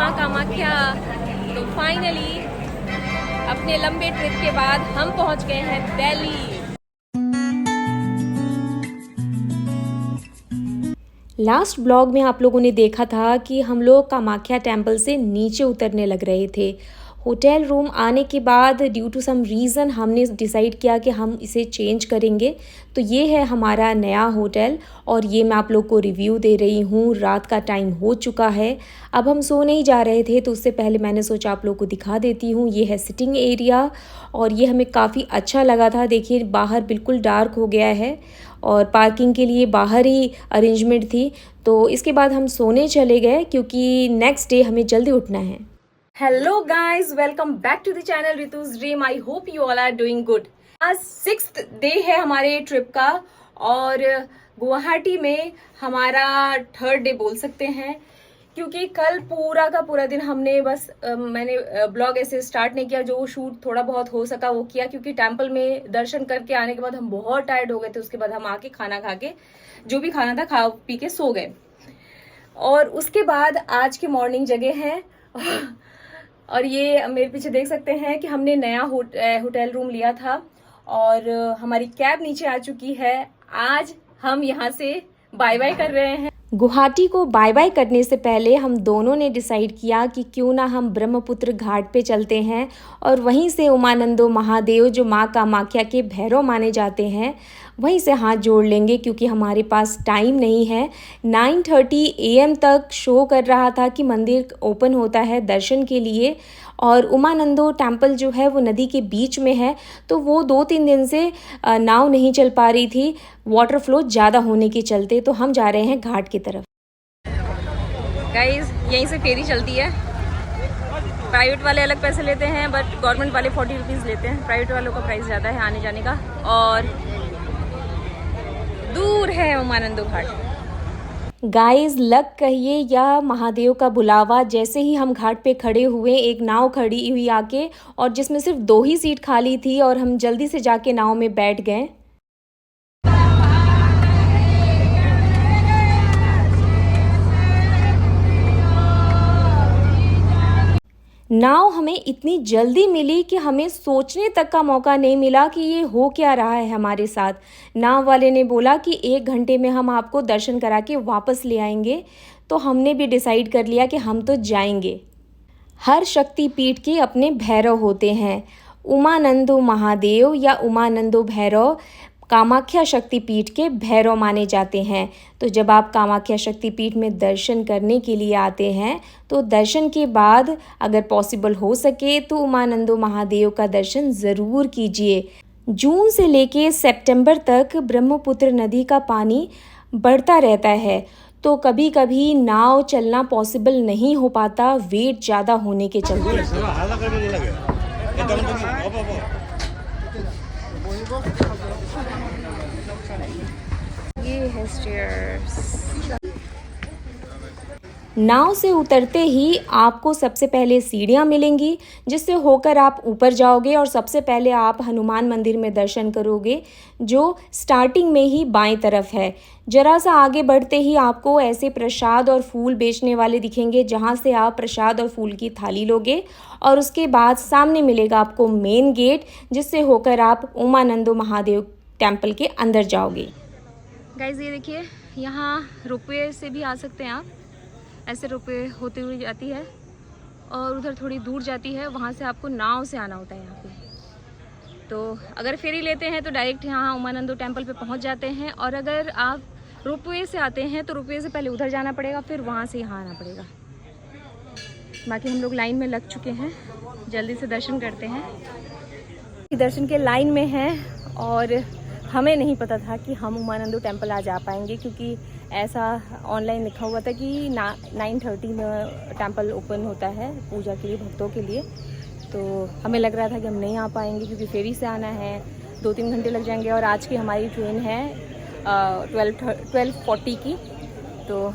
माँ कामाख्या। तो फाइनली अपने लंबे ट्रिप के बाद हम पहुंच गए हैं दिल्ली। लास्ट ब्लॉग में आप लोगों ने देखा था कि हम लोग कामाख्या टेम्पल से नीचे उतरने लग रहे थे। होटल रूम आने के बाद ड्यू टू सम रीज़न हमने डिसाइड किया कि हम इसे चेंज करेंगे। तो ये है हमारा नया होटल और ये मैं आप लोग को रिव्यू दे रही हूँ। रात का टाइम हो चुका है, अब हम सोने ही जा रहे थे, तो उससे पहले मैंने सोचा आप लोग को दिखा देती हूँ। ये है सिटिंग एरिया और ये हमें काफ़ी अच्छा लगा था। देखिए बाहर बिल्कुल डार्क हो गया है और पार्किंग के लिए बाहर ही अरेंजमेंट थी। तो इसके बाद हम सोने चले गए क्योंकि नेक्स्ट डे हमें जल्दी उठना है। Hello guys, welcome back to the channel Ritu's dream. I hope you all are doing good. आज 6th डे है हमारे ट्रिप का और गुवाहाटी में हमारा 3rd डे बोल सकते हैं, क्योंकि कल पूरा का पूरा दिन हमने बस मैंने ब्लॉग ऐसे स्टार्ट नहीं किया। जो शूट थोड़ा बहुत हो सका वो किया, क्योंकि टेम्पल में दर्शन करके आने के बाद हम बहुत टायर्ड हो गए थे। उसके बाद हम आके खाना खा के जो भी खाना था खा पी के सो गए। और उसके बाद आज की मॉर्निंग जगे हैं और ये मेरे पीछे देख सकते हैं कि हमने नया होटल रूम लिया था और हमारी कैब नीचे आ चुकी है। आज हम यहाँ से बाय बाय कर रहे हैं। गुवाहाटी को बाय बाय करने से पहले हम दोनों ने डिसाइड किया कि क्यों ना हम ब्रह्मपुत्र घाट पे चलते हैं और वहीं से उमानंदो महादेव, जो माँ कामाख्या के भैरव माने जाते हैं, वहीं से हाथ जोड़ लेंगे, क्योंकि हमारे पास टाइम नहीं है। 9:30 AM तक शो कर रहा था कि मंदिर ओपन होता है दर्शन के लिए, और उमानंदो टेम्पल जो है वो नदी के बीच में है, तो वो 2-3 दिन से नाव नहीं चल पा रही थी, वाटर फ्लो ज़्यादा होने के चलते। तो हम जा रहे हैं घाट की तरफ। गाइस, यहीं से फेरी चलती है। प्राइवेट वाले अलग पैसे लेते हैं, बट गवर्नमेंट वाले 40 रुपीज़ लेते हैं। प्राइवेट वालों का प्राइस ज़्यादा है आने जाने का, और दूर है उमानंदो घाट। गाइस, लक कहिए या महादेव का बुलावा, जैसे ही हम घाट पे खड़े हुए एक नाव खड़ी हुई आके, और जिसमें सिर्फ 2 ही सीट खाली थी, और हम जल्दी से जाके नाव में बैठ गए। नाव हमें इतनी जल्दी मिली कि हमें सोचने तक का मौका नहीं मिला कि ये हो क्या रहा है हमारे साथ। नाव वाले ने बोला कि 1 घंटे में हम आपको दर्शन करा के वापस ले आएंगे। तो हमने भी डिसाइड कर लिया कि हम तो जाएंगे। हर शक्ति पीठ के अपने भैरव होते हैं। उमानंदो महादेव या उमानंदो भैरव कामाख्या शक्तिपीठ के भैरव माने जाते हैं। तो जब आप कामाख्या शक्तिपीठ में दर्शन करने के लिए आते हैं, तो दर्शन के बाद अगर पॉसिबल हो सके तो उमानंदो महादेव का दर्शन ज़रूर कीजिए। जून से लेके सितंबर तक ब्रह्मपुत्र नदी का पानी बढ़ता रहता है, तो कभी कभी नाव चलना पॉसिबल नहीं हो पाता, वेट ज़्यादा होने के चलते। ये है स्टेयर्स। नाव से उतरते ही आपको सबसे पहले सीढ़ियाँ मिलेंगी, जिससे होकर आप ऊपर जाओगे, और सबसे पहले आप हनुमान मंदिर में दर्शन करोगे, जो स्टार्टिंग में ही बाएं तरफ है। जरा सा आगे बढ़ते ही आपको ऐसे प्रसाद और फूल बेचने वाले दिखेंगे, जहाँ से आप प्रसाद और फूल की थाली लोगे, और उसके बाद सामने मिलेगा आपको मेन गेट, जिससे होकर आप उमानंदो महादेव टेम्पल के अंदर जाओगे। गाइज, ये देखिए, यहाँ रोपवे से भी आ सकते हैं आप। ऐसे रोपवे होते हुए जाती है और उधर थोड़ी दूर जाती है, वहाँ से आपको नाव से आना होता है यहाँ पे। तो अगर फेरी लेते हैं तो डायरेक्ट यहाँ उमानंदो टेम्पल पे पहुँच जाते हैं, और अगर आप रोपवे से आते हैं तो रोपवे से पहले उधर जाना पड़ेगा, फिर वहाँ से यहाँ आना पड़ेगा। बाकी हम लोग लाइन में लग चुके हैं, जल्दी से दर्शन करते हैं। दर्शन के लाइन में हैं, और हमें नहीं पता था कि हम उमानंदो टेम्पल आज आ पाएंगे, क्योंकि ऐसा ऑनलाइन लिखा हुआ था कि 9:30 में टेम्पल ओपन होता है पूजा के लिए, भक्तों के लिए। तो हमें लग रहा था कि हम नहीं आ पाएंगे, क्योंकि फेरी से आना है, 2-3 घंटे लग जाएंगे, और आज की हमारी ट्रेन है 12:40 की। तो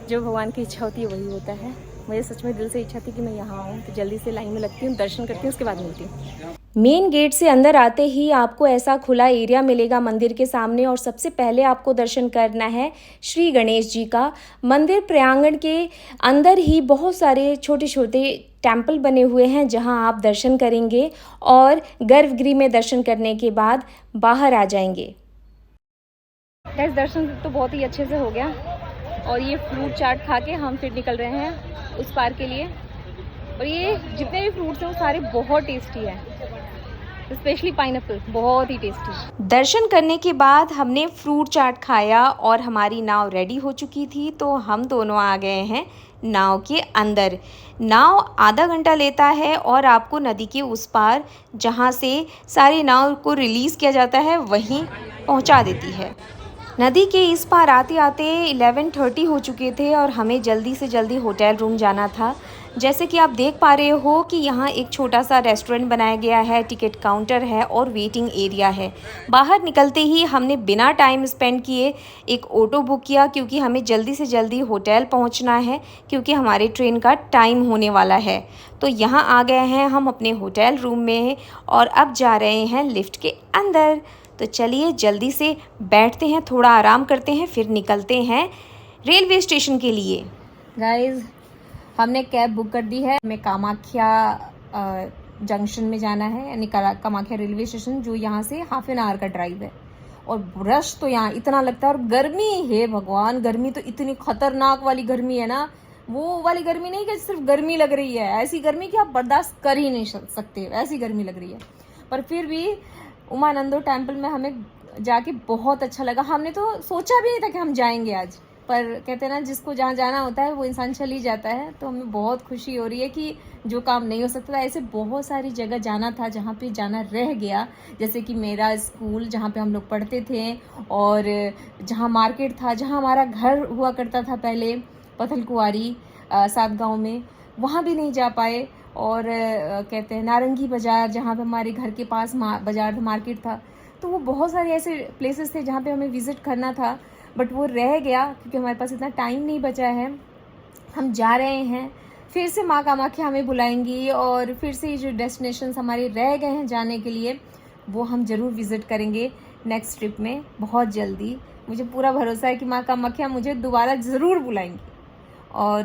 जो भगवान की इच्छा होती है वही होता है। मुझे सच में दिल से इच्छा थी कि मैं यहाँ आऊँ, तो जल्दी से लाइन में लगती हूँ, दर्शन करती हूँ, उसके बाद मिलती हूँ। मेन गेट से अंदर आते ही आपको ऐसा खुला एरिया मिलेगा मंदिर के सामने और सबसे पहले आपको दर्शन करना है श्री गणेश जी का। मंदिर प्रांगण के अंदर ही बहुत सारे छोटे छोटे टेम्पल बने हुए हैं जहां आप दर्शन करेंगे और गर्भगृह में दर्शन करने के बाद बाहर आ जाएंगे। गाइस दर्शन तो बहुत ही अच्छे से हो गया और ये फ्रूट चाट खा के हम फिर निकल रहे हैं उस पार के लिए। और ये जितने भी फ्रूट्स हैं वो सारे बहुत टेस्टी है, स्पेशली पाइनएप्पल बहुत ही टेस्टी। दर्शन करने के बाद हमने फ्रूट चाट खाया और हमारी नाव रेडी हो चुकी थी, तो हम दोनों आ गए हैं नाव के अंदर। नाव आधा घंटा लेता है और आपको नदी के उस पार जहां से सारी नाव को रिलीज़ किया जाता है वहीं पहुंचा देती है। नदी के इस पार आते आते 11:30 हो चुके थे और हमें जल्दी से जल्दी होटल रूम जाना था। जैसे कि आप देख पा रहे हो कि यहाँ एक छोटा सा रेस्टोरेंट बनाया गया है, टिकट काउंटर है और वेटिंग एरिया है। बाहर निकलते ही हमने बिना टाइम स्पेंड किए एक ऑटो बुक किया क्योंकि हमें जल्दी से जल्दी होटल पहुँचना है क्योंकि हमारे ट्रेन का टाइम होने वाला है। तो यहाँ आ गए हैं हम अपने होटल रूम में और अब जा रहे हैं लिफ्ट के अंदर। तो चलिए जल्दी से बैठते हैं, थोड़ा आराम करते हैं, फिर निकलते हैं रेलवे स्टेशन के लिए। गाइस हमने कैब बुक कर दी है, हमें कामाख्या जंक्शन में जाना है, यानी कामाख्या रेलवे स्टेशन जो यहाँ से हाफ एन आवर का ड्राइव है। और रश तो यहाँ इतना लगता है और गर्मी है भगवान, गर्मी तो इतनी खतरनाक वाली गर्मी है ना, वो वाली गर्मी नहीं कि सिर्फ गर्मी लग रही है, ऐसी गर्मी कि आप बर्दाश्त कर ही नहीं सकते, ऐसी गर्मी लग रही है। पर फिर भी उमानंदो टेम्पल में हमें जाके बहुत अच्छा लगा। हमने तो सोचा भी नहीं था कि हम जाएंगे आज, पर कहते हैं ना जिसको जहाँ जाना होता है वो इंसान चल ही जाता है। तो हमें बहुत खुशी हो रही है कि जो काम नहीं हो सकता था, ऐसे बहुत सारी जगह जाना था जहाँ पे जाना रह गया। जैसे कि मेरा स्कूल जहाँ पे हम लोग पढ़ते थे और जहाँ मार्केट था, जहाँ हमारा घर हुआ करता था पहले पथलकुआरी सात गाँव में, वहाँ भी नहीं जा पाए। और कहते हैं नारंगी बाज़ार जहाँ पे हमारे घर के पास बाज़ार मार्केट था। तो वो बहुत सारे ऐसे प्लेसेस थे जहाँ पे हमें विज़िट करना था, बट वो रह गया क्योंकि हमारे पास इतना टाइम नहीं बचा है। हम जा रहे हैं, फिर से माँ कामाख्या हमें बुलाएंगी और फिर से ये जो डेस्टिनेशंस हमारे रह गए हैं जाने के लिए वो हम ज़रूर विज़िट करेंगे नेक्स्ट ट्रिप में बहुत जल्दी। मुझे पूरा भरोसा है कि माँ कामाख्या मुझे दोबारा ज़रूर बुलाएंगी। और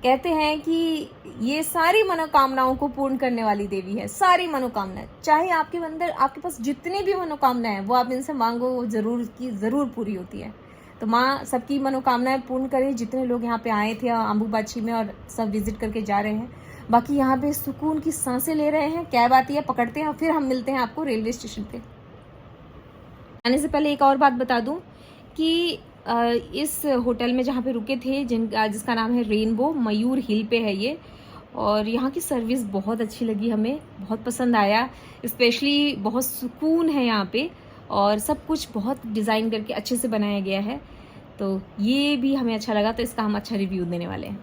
कहते हैं कि ये सारी मनोकामनाओं को पूर्ण करने वाली देवी है, सारी मनोकामनाएं, चाहे आपके अंदर आपके पास जितनी भी मनोकामनाएं हैं वो आप इनसे मांगो, वो ज़रूर पूरी होती है। तो माँ सबकी मनोकामनाएं पूर्ण करे। जितने लोग यहाँ पे आए थे अम्बुबाची में और सब विजिट करके जा रहे हैं, बाकी यहाँ पे सुकून की सांसें ले रहे हैं। कैब आती है, पकड़ते हैं, फिर हम मिलते हैं आपको रेलवे स्टेशन पे। आने से पहले एक और बात बता दूँ कि इस होटल में जहाँ पे रुके थे जिसका नाम है रेनबो, मयूर हिल पे है ये, और यहाँ की सर्विस बहुत अच्छी लगी, हमें बहुत पसंद आया। स्पेशली बहुत सुकून है यहाँ पे और सब कुछ बहुत डिज़ाइन करके अच्छे से बनाया गया है, तो ये भी हमें अच्छा लगा, तो इसका हम अच्छा रिव्यू देने वाले हैं।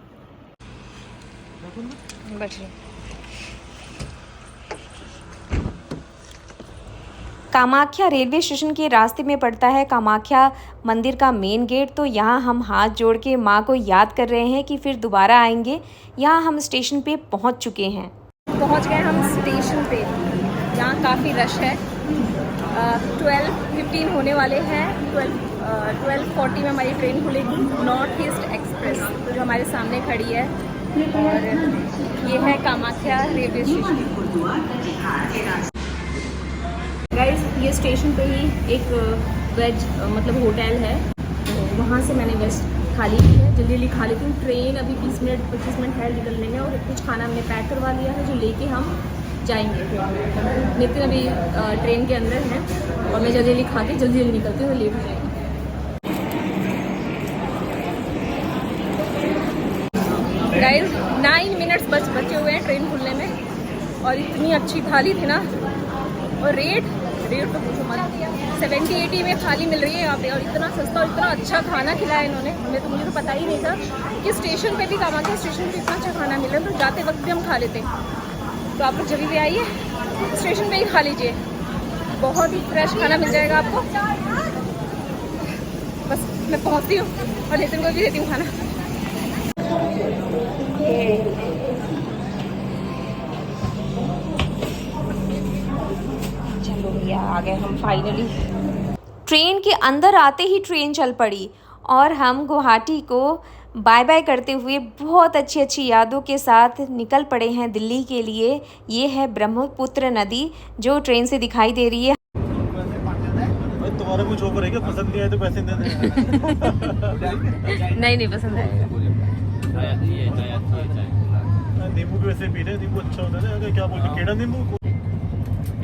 कामाख्या रेलवे स्टेशन के रास्ते में पड़ता है कामाख्या मंदिर का मेन गेट। तो यहाँ हम हाथ जोड़ के माँ को याद कर रहे हैं कि फिर दोबारा आएंगे। यहाँ हम स्टेशन पे पहुँच चुके हैं। पहुँच गए हम स्टेशन पे, यहाँ काफ़ी रश है। 12:15 होने वाले हैं। 12:40 में हमारी ट्रेन खुलेगी, नॉर्थ ईस्ट एक्सप्रेस, जो हमारे सामने खड़ी है। और ये है कामाख्या रेलवे स्टेशन। गाइस ये स्टेशन पे ही एक वेज मतलब होटल है, तो वहाँ से मैंने वेज थाली ली है। जल्दी जल्दी खा लेती हूँ, ट्रेन अभी 25 मिनट है निकलने में, और कुछ खाना हमने पैक करवा लिया है जो लेके हम जाएंगे। नितिन अभी ट्रेन के अंदर है और मैं जल्दी जल्दी खा के जल्दी निकलती हूँ, लेट हो जाएगी। गाइस 9 मिनट्स बचे हुए हैं ट्रेन खुलने में, और इतनी अच्छी थाली थी ना, और रेट तो पूछो मत, 70-80 में थाली मिल रही है यहाँ पे, और इतना सस्ता और इतना अच्छा खाना खिलाया इन्होंने। मुझे तो पता ही नहीं था कि स्टेशन पे भी, कामाख्या स्टेशन पे इतना अच्छा खाना मिला, तो जाते वक्त भी हम खा लेते। तो आप लोग जब भी आइए स्टेशन पे ही खा लीजिए, बहुत ही फ्रेश खाना मिल जाएगा आपको। बस मैं पहुँचती हूँ और नितिन को भी देती हूँ खाना। आ गए हम फाइनली। ट्रेन के अंदर आते ही ट्रेन चल पड़ी और हम गुवाहाटी को बाय बाय करते हुए बहुत अच्छी अच्छी यादों के साथ निकल पड़े हैं दिल्ली के लिए। ये है ब्रह्मपुत्र नदी जो ट्रेन से दिखाई दे रही है। तुम्हारा कुछ ऑफर है क्या? पसंद नहीं आए तो पैसे दे नहीं पसंद आएगा। नींबू भी वैसे पी रहे, नींबू अच्छा होता है ना। क्या बोलते हैं, केड़ा नींबू?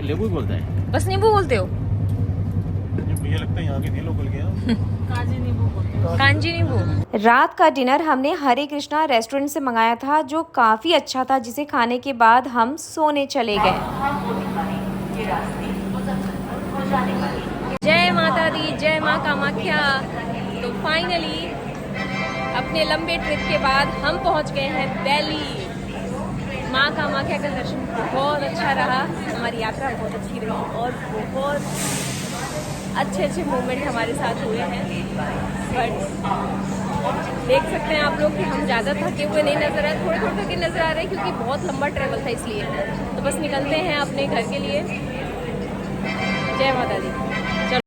नींबू बोलता है। बस नींबू बोलते हो? मुझे लगता है यहाँ के नहीं लोकल के हैं। कांजी नींबू। रात का डिनर हमने हरे कृष्णा रेस्टोरेंट से मंगाया था जो काफ़ी अच्छा था, जिसे खाने के बाद हम सोने चले गए। जय माता दी, जय माँ कामाख्या। तो फाइनली अपने लंबे ट्रिप के बाद हम पहुंच गए हैं दिल्ली। माँ कामाख्या का दर्शन बहुत अच्छा रहा, हमारी यात्रा बहुत अच्छी रही और बहुत अच्छे मोमेंट हमारे साथ हुए हैं। बट देख सकते हैं आप लोग कि हम ज़्यादा थके हुए नहीं नज़र आ रहे, थोड़े थके नज़र आ रहे हैं क्योंकि बहुत लंबा ट्रैवल था, इसलिए। तो बस निकलते हैं अपने घर के लिए। जय माता दी।